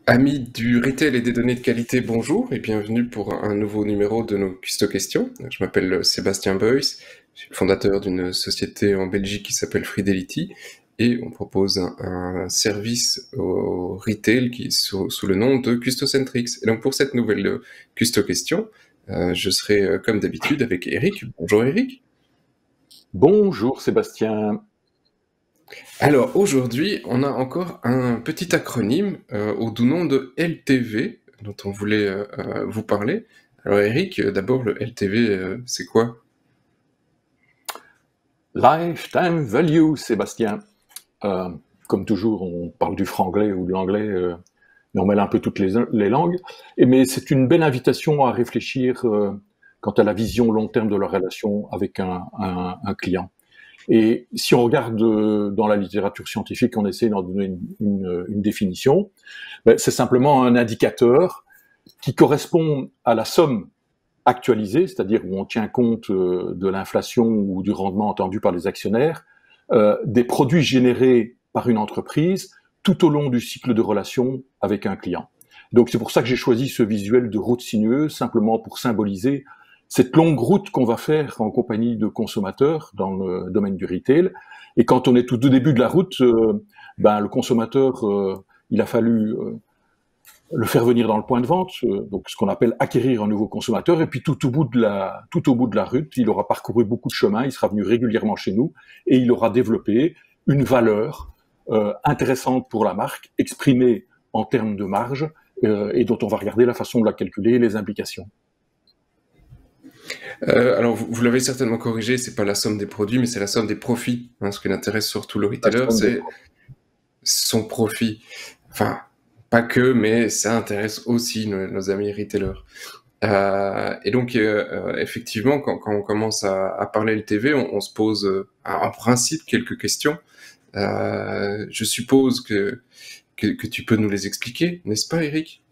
Amis du retail et des données de qualité, bonjour et bienvenue pour un nouveau numéro de nos Custo Questions. Je m'appelle Sébastien Beuys, je suis le fondateur d'une société en Belgique qui s'appelle Fridelity et on propose un service au retail qui est sous le nom de Custocentrix. Et donc pour cette nouvelle Custo Question, je serai comme d'habitude avec Eric. Bonjour Eric. Bonjour Sébastien. Alors aujourd'hui, on a encore un petit acronyme au doux nom de LTV dont on voulait vous parler. Alors Eric, d'abord le LTV, c'est quoi? Lifetime Value, Sébastien. Euh, Comme toujours, on parle du franglais ou de l'anglais, mais on mêle un peu toutes les langues. Mais c'est une belle invitation à réfléchir quant à la vision long terme de la relation avec un client. Et si on regarde dans la littérature scientifique, on essaie d'en donner une définition, ben, c'est simplement un indicateur qui correspond à la somme actualisée, c'est-à-dire où on tient compte de l'inflation ou du rendement attendu par les actionnaires, des produits générés par une entreprise tout au long du cycle de relation avec un client. Donc c'est pour ça que j'ai choisi ce visuel de route sinueuse, simplement pour symboliser cette longue route qu'on va faire en compagnie de consommateurs dans le domaine du retail. Et quand on est tout au début de la route, ben, le consommateur, il a fallu le faire venir dans le point de vente, donc ce qu'on appelle acquérir un nouveau consommateur, et puis tout au bout de la route, il aura parcouru beaucoup de chemin, il sera venu régulièrement chez nous, et il aura développé une valeur intéressante pour la marque, exprimée en termes de marge, et dont on va regarder la façon de la calculer et les implications. Alors vous l'avez certainement corrigé, c'est pas la somme des produits, mais c'est la somme des profits. Hein. Ce qui intéresse surtout le La retailer, somme des c'est son profit. Enfin, pas que, mais ça intéresse aussi nos amis retailers. Et donc, effectivement, quand on commence à parler LTV, on se pose en principe quelques questions. Je suppose que tu peux nous les expliquer, n'est-ce pas, Eric?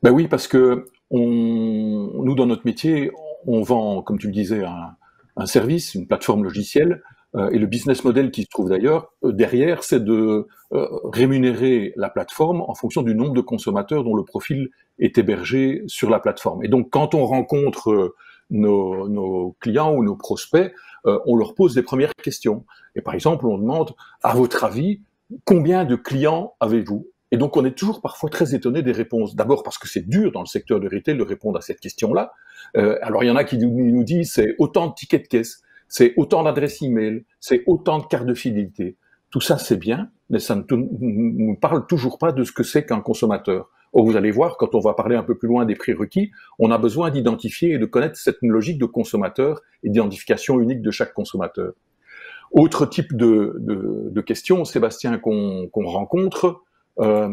Ben oui, parce que nous, dans notre métier, on vend, comme tu le disais, un service, une plateforme logicielle, et le business model qui se trouve d'ailleurs derrière, c'est de rémunérer la plateforme en fonction du nombre de consommateurs dont le profil est hébergé sur la plateforme. Et donc, quand on rencontre nos clients ou nos prospects, on leur pose des premières questions. Et par exemple, on demande, à votre avis, combien de clients avez-vous? Et donc, on est toujours parfois très étonné des réponses. D'abord parce que c'est dur dans le secteur du retail de répondre à cette question-là. Alors, il y en a qui nous disent c'est autant de tickets de caisse, c'est autant d'adresses email, c'est autant de cartes de fidélité. Tout ça, c'est bien, mais ça ne nous parle toujours pas de ce que c'est qu'un consommateur. Or, vous allez voir, quand on va parler un peu plus loin des prérequis, on a besoin d'identifier et de connaître cette logique de consommateur et d'identification unique de chaque consommateur. Autre type de questions, Sébastien, qu'on rencontre, euh,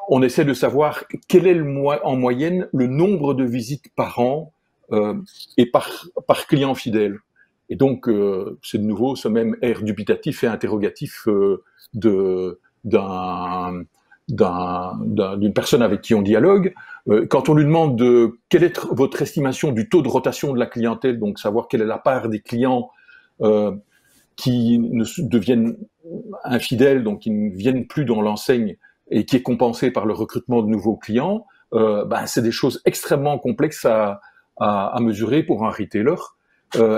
on essaie de savoir quel est en moyenne le nombre de visites par an et par client fidèle. Et donc, c'est de nouveau ce même air dubitatif et interrogatif d'une personne avec qui on dialogue. Quand on lui demande quelle est votre estimation du taux de rotation de la clientèle, donc savoir quelle est la part des clients euh, qui ne deviennent infidèles, donc qui ne viennent plus dans l'enseigne et qui est compensé par le recrutement de nouveaux clients, ben, c'est des choses extrêmement complexes à mesurer pour un retailer.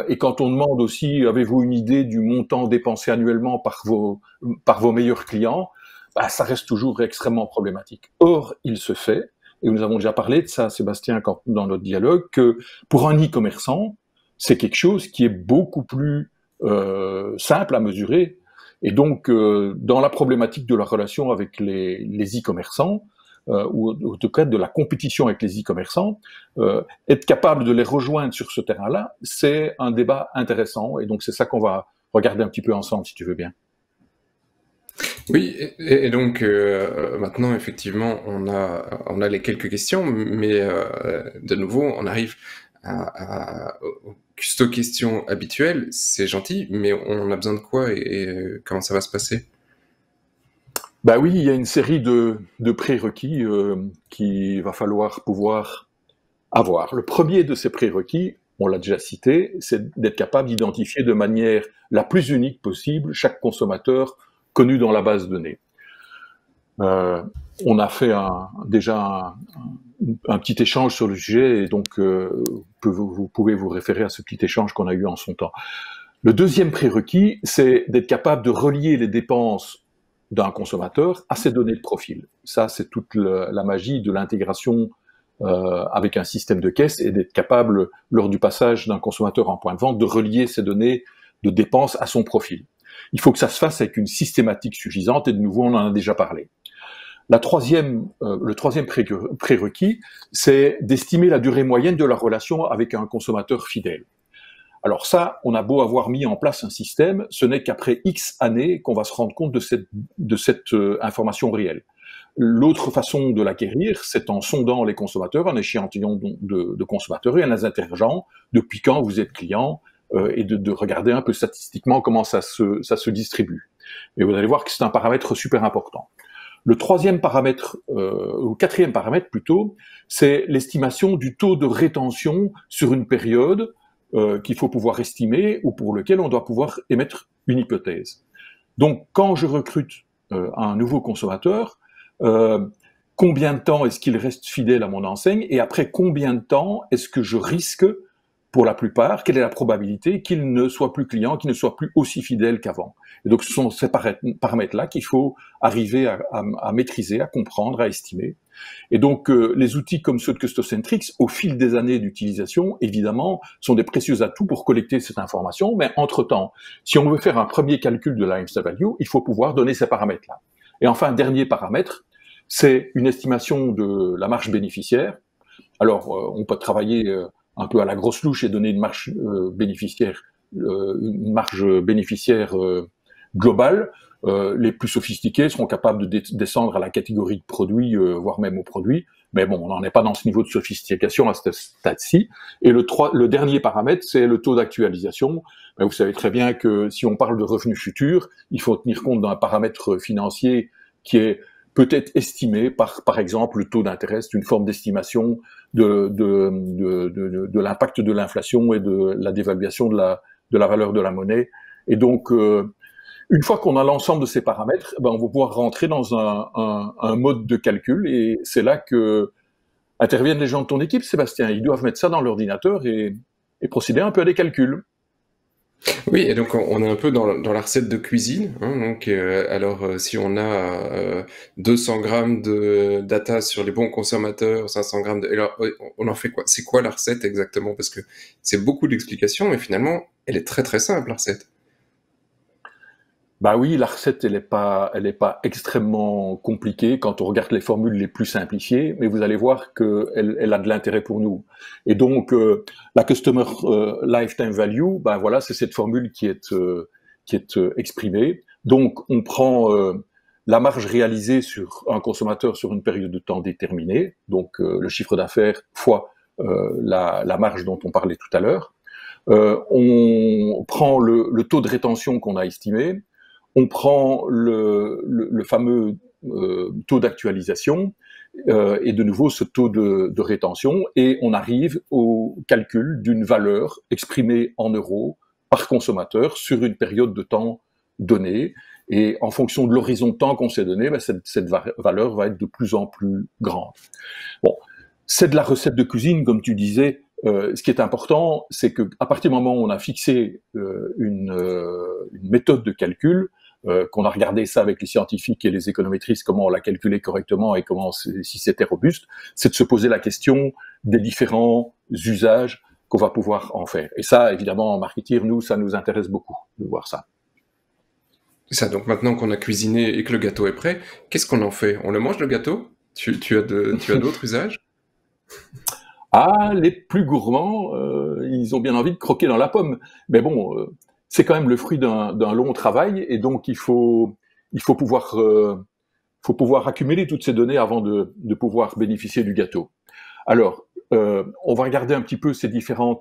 Et quand on demande aussi, avez-vous une idée du montant dépensé annuellement par vos meilleurs clients, ben, ça reste toujours extrêmement problématique. Or, il se fait, et nous avons déjà parlé de ça, Sébastien, dans notre dialogue, que pour un e-commerçant, c'est quelque chose qui est beaucoup plus simple à mesurer. Et donc, dans la problématique de la relation avec les e-commerçants, ou en tout cas de la compétition avec les e-commerçants, être capable de les rejoindre sur ce terrain-là, c'est un débat intéressant. Et donc, c'est ça qu'on va regarder un petit peu ensemble, si tu veux bien. Oui, et donc maintenant, effectivement, on a les quelques questions, mais de nouveau, on arrive aux custo-questions habituelles. C'est gentil, mais on a besoin de quoi et comment ça va se passer? Bah oui, il y a une série de prérequis qu'il va falloir pouvoir avoir. Le premier de ces prérequis, on l'a déjà cité, c'est d'être capable d'identifier de manière la plus unique possible chaque consommateur connu dans la base de données. Euh, on a fait déjà un petit échange sur le sujet, et donc vous pouvez vous référer à ce petit échange qu'on a eu en son temps. Le deuxième prérequis, c'est d'être capable de relier les dépenses d'un consommateur à ses données de profil. Ça, c'est toute la magie de l'intégration avec un système de caisse, et d'être capable, lors du passage d'un consommateur en point de vente, de relier ces données de dépenses à son profil. Il faut que ça se fasse avec une systématique suffisante, et de nouveau, on en a déjà parlé. Le troisième prérequis, c'est d'estimer la durée moyenne de la relation avec un consommateur fidèle. Alors ça, on a beau avoir mis en place un système, ce n'est qu'après X années qu'on va se rendre compte de cette information réelle. L'autre façon de l'acquérir, c'est en sondant les consommateurs, un échantillon de consommateurs, et en les interrogeant depuis quand vous êtes client, et de regarder un peu statistiquement comment ça se distribue. Et vous allez voir que c'est un paramètre super important. Le troisième paramètre, ou quatrième paramètre plutôt, c'est l'estimation du taux de rétention sur une période qu'il faut pouvoir estimer, ou pour lequel on doit pouvoir émettre une hypothèse. Donc, quand je recrute un nouveau consommateur, combien de temps est-ce qu'il reste fidèle à mon enseigne, et après combien de temps est-ce que je risque, pour la plupart, quelle est la probabilité qu'il ne soit plus client, qu'il ne soit plus aussi fidèle qu'avant. Et donc ce sont ces paramètres-là qu'il faut arriver à maîtriser, à comprendre, à estimer. Et donc les outils comme ceux de Custocentrix, au fil des années d'utilisation, évidemment, sont des précieux atouts pour collecter cette information, mais entre-temps, si on veut faire un premier calcul de la lifetime value, il faut pouvoir donner ces paramètres-là. Et enfin, un dernier paramètre, c'est une estimation de la marge bénéficiaire. Alors, on peut travailler un peu à la grosse louche et donner une marge bénéficiaire globale. Les plus sophistiqués seront capables de descendre à la catégorie de produits, voire même aux produits. Mais bon, on n'en est pas dans ce niveau de sophistication à ce stade-ci. Et le dernier paramètre, c'est le taux d'actualisation. Ben, vous savez très bien que si on parle de revenus futurs, il faut tenir compte d'un paramètre financier qui est peut-être estimé par exemple, le taux d'intérêt, c'est une forme d'estimation de l'impact de l'inflation et de la dévaluation de la valeur de la monnaie. Et donc, une fois qu'on a l'ensemble de ces paramètres, ben, on va pouvoir rentrer dans un mode de calcul, et c'est là que interviennent les gens de ton équipe, Sébastien. Ils doivent mettre ça dans l'ordinateur et procéder un peu à des calculs. Oui, et donc on est un peu dans la recette de cuisine, hein, donc alors si on a 200 grammes de data sur les bons consommateurs, 500 grammes de... Alors, on en fait quoi? C'est quoi la recette exactement? Parce que c'est beaucoup d'explications, mais finalement, elle est très très simple, la recette. Bah oui, la recette, elle est pas extrêmement compliquée quand on regarde les formules les plus simplifiées, mais vous allez voir qu'elle a de l'intérêt pour nous. Et donc, la Customer Lifetime Value, ben voilà, c'est cette formule qui est exprimée. Donc, on prend la marge réalisée sur un consommateur sur une période de temps déterminée, donc le chiffre d'affaires fois la marge dont on parlait tout à l'heure. On prend le taux de rétention qu'on a estimé, on prend le fameux taux d'actualisation, et de nouveau ce taux de rétention, et on arrive au calcul d'une valeur exprimée en euros par consommateur sur une période de temps donnée. Et en fonction de l'horizon de temps qu'on s'est donné, ben cette valeur va être de plus en plus grande. Bon, c'est de la recette de cuisine, comme tu disais. Ce qui est important, c'est que à partir du moment où on a fixé une méthode de calcul, qu'on a regardé ça avec les scientifiques et les économétristes, comment on l'a calculé correctement et comment si c'était robuste, c'est de se poser la question des différents usages qu'on va pouvoir en faire. Et ça, évidemment, en marketing, nous, ça nous intéresse beaucoup de voir ça. Ça, donc maintenant qu'on a cuisiné et que le gâteau est prêt, qu'est-ce qu'on en fait? On le mange, le gâteau? Tu as d'autres usages? Ah, les plus gourmands, ils ont bien envie de croquer dans la pomme. Mais bon, c'est quand même le fruit d'un long travail, et donc il faut pouvoir accumuler toutes ces données avant de pouvoir bénéficier du gâteau. Alors, on va regarder un petit peu ces différents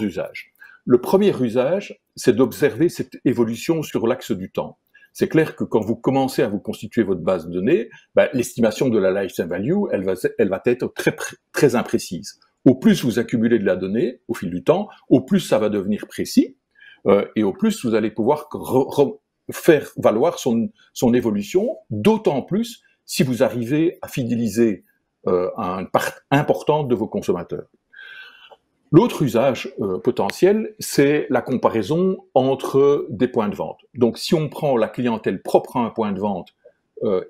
usages. Le premier usage, c'est d'observer cette évolution sur l'axe du temps. C'est clair que quand vous commencez à vous constituer votre base de données, ben, l'estimation de la lifetime value, elle va être très imprécise. Au plus vous accumulez de la donnée au fil du temps, au plus ça va devenir précis, et au plus vous allez pouvoir faire valoir son évolution, d'autant plus si vous arrivez à fidéliser une part importante de vos consommateurs. L'autre usage potentiel, c'est la comparaison entre des points de vente. Donc, si on prend la clientèle propre à un point de vente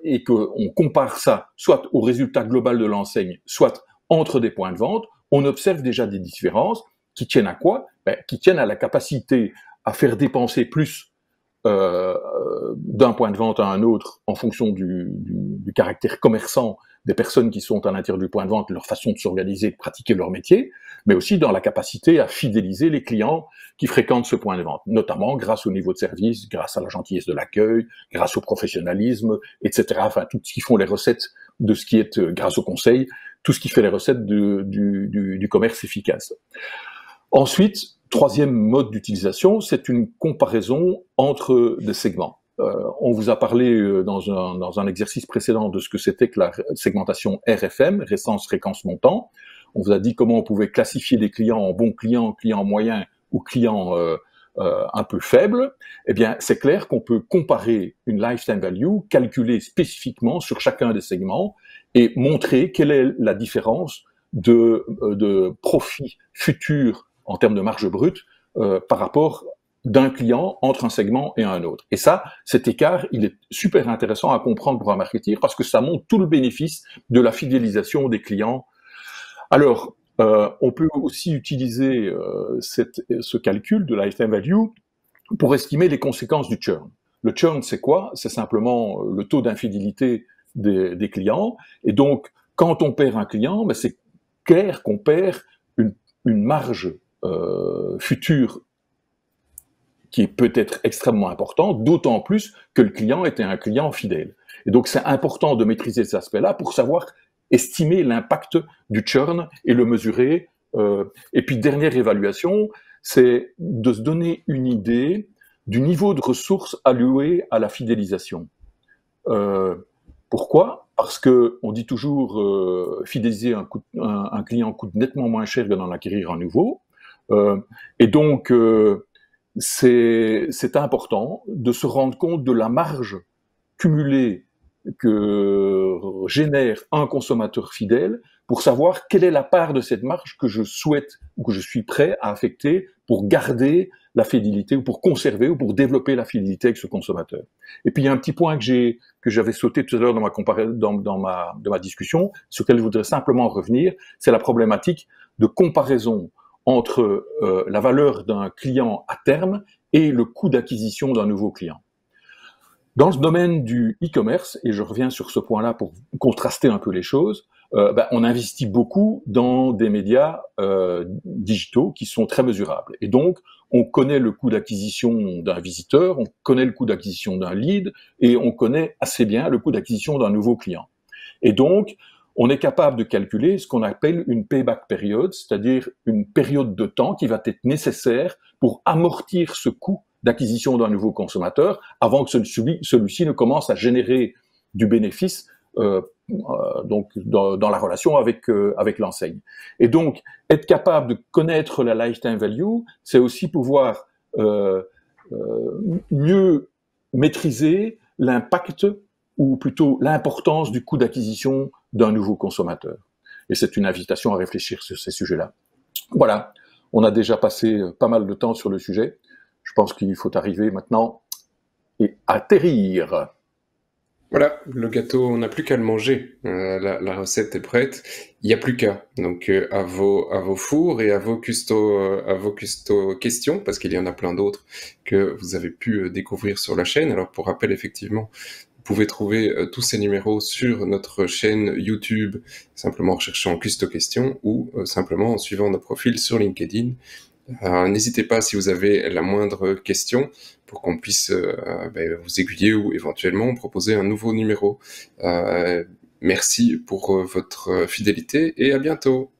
et qu'on compare ça soit au résultat global de l'enseigne, soit entre des points de vente, on observe déjà des différences qui tiennent à quoi? Qui tiennent à la capacité à faire dépenser plus d'un point de vente à un autre en fonction du caractère commerçant des personnes qui sont à l'intérieur du point de vente, leur façon de s'organiser, de pratiquer leur métier, mais aussi dans la capacité à fidéliser les clients qui fréquentent ce point de vente, notamment grâce au niveau de service, grâce à la gentillesse de l'accueil, grâce au professionnalisme, etc. Enfin, tout ce qui font les recettes de ce qui est, grâce au conseil, tout ce qui fait les recettes du commerce efficace. Ensuite, troisième mode d'utilisation, c'est une comparaison entre des segments. On vous a parlé dans un exercice précédent de ce que c'était que la segmentation RFM, résistance, fréquence, montant. On vous a dit comment on pouvait classifier des clients en bons clients, clients moyens ou clients un peu faibles. Eh bien, c'est clair qu'on peut comparer une lifetime value calculée spécifiquement sur chacun des segments et montrer quelle est la différence de profit futur en termes de marge brute par rapport d'un client entre un segment et un autre. Et ça, cet écart, il est super intéressant à comprendre pour un marketeur parce que ça montre tout le bénéfice de la fidélisation des clients. Alors, on peut aussi utiliser ce calcul de lifetime value pour estimer les conséquences du churn. Le churn, c'est quoi? C'est simplement le taux d'infidélité des clients. Et donc, quand on perd un client, ben c'est clair qu'on perd une marge future qui peut être extrêmement important, d'autant plus que le client était un client fidèle. Et donc, c'est important de maîtriser cet aspect-là pour savoir estimer l'impact du churn et le mesurer. Et puis, dernière évaluation, c'est de se donner une idée du niveau de ressources allouées à la fidélisation. Pourquoi? Parce que on dit toujours fidéliser un client coûte nettement moins cher que d'en acquérir un nouveau. Et donc, c'est important de se rendre compte de la marge cumulée que génère un consommateur fidèle pour savoir quelle est la part de cette marge que je souhaite ou que je suis prêt à affecter pour garder la fidélité ou pour conserver ou pour développer la fidélité avec ce consommateur. Et puis il y a un petit point que j'avais sauté tout à l'heure dans ma discussion, sur lequel je voudrais simplement revenir, c'est la problématique de comparaison entre la valeur d'un client à terme et le coût d'acquisition d'un nouveau client. Dans le domaine du e-commerce, et je reviens sur ce point-là pour contraster un peu les choses, on investit beaucoup dans des médias digitaux qui sont très mesurables. Et donc, on connaît le coût d'acquisition d'un visiteur, on connaît le coût d'acquisition d'un lead, et on connaît assez bien le coût d'acquisition d'un nouveau client. Et donc, on est capable de calculer ce qu'on appelle une payback period, c'est-à-dire une période de temps qui va être nécessaire pour amortir ce coût d'acquisition d'un nouveau consommateur avant que celui-ci ne commence à générer du bénéfice donc dans la relation avec l'enseigne. Et donc, être capable de connaître la lifetime value, c'est aussi pouvoir mieux maîtriser l'impact ou plutôt l'importance du coût d'acquisition d'un nouveau consommateur. Et c'est une invitation à réfléchir sur ces sujets-là. Voilà, on a déjà passé pas mal de temps sur le sujet. Je pense qu'il faut arriver maintenant et atterrir. Voilà, le gâteau, on n'a plus qu'à le manger. La recette est prête. Il n'y a plus qu'à. Donc à vos fours et à vos custo questions, parce qu'il y en a plein d'autres que vous avez pu découvrir sur la chaîne. Alors pour rappel, effectivement, vous pouvez trouver tous ces numéros sur notre chaîne YouTube, simplement en recherchant Custo Questions ou simplement en suivant nos profils sur LinkedIn. N'hésitez pas si vous avez la moindre question pour qu'on puisse vous aiguiller ou éventuellement proposer un nouveau numéro. Merci pour votre fidélité et à bientôt.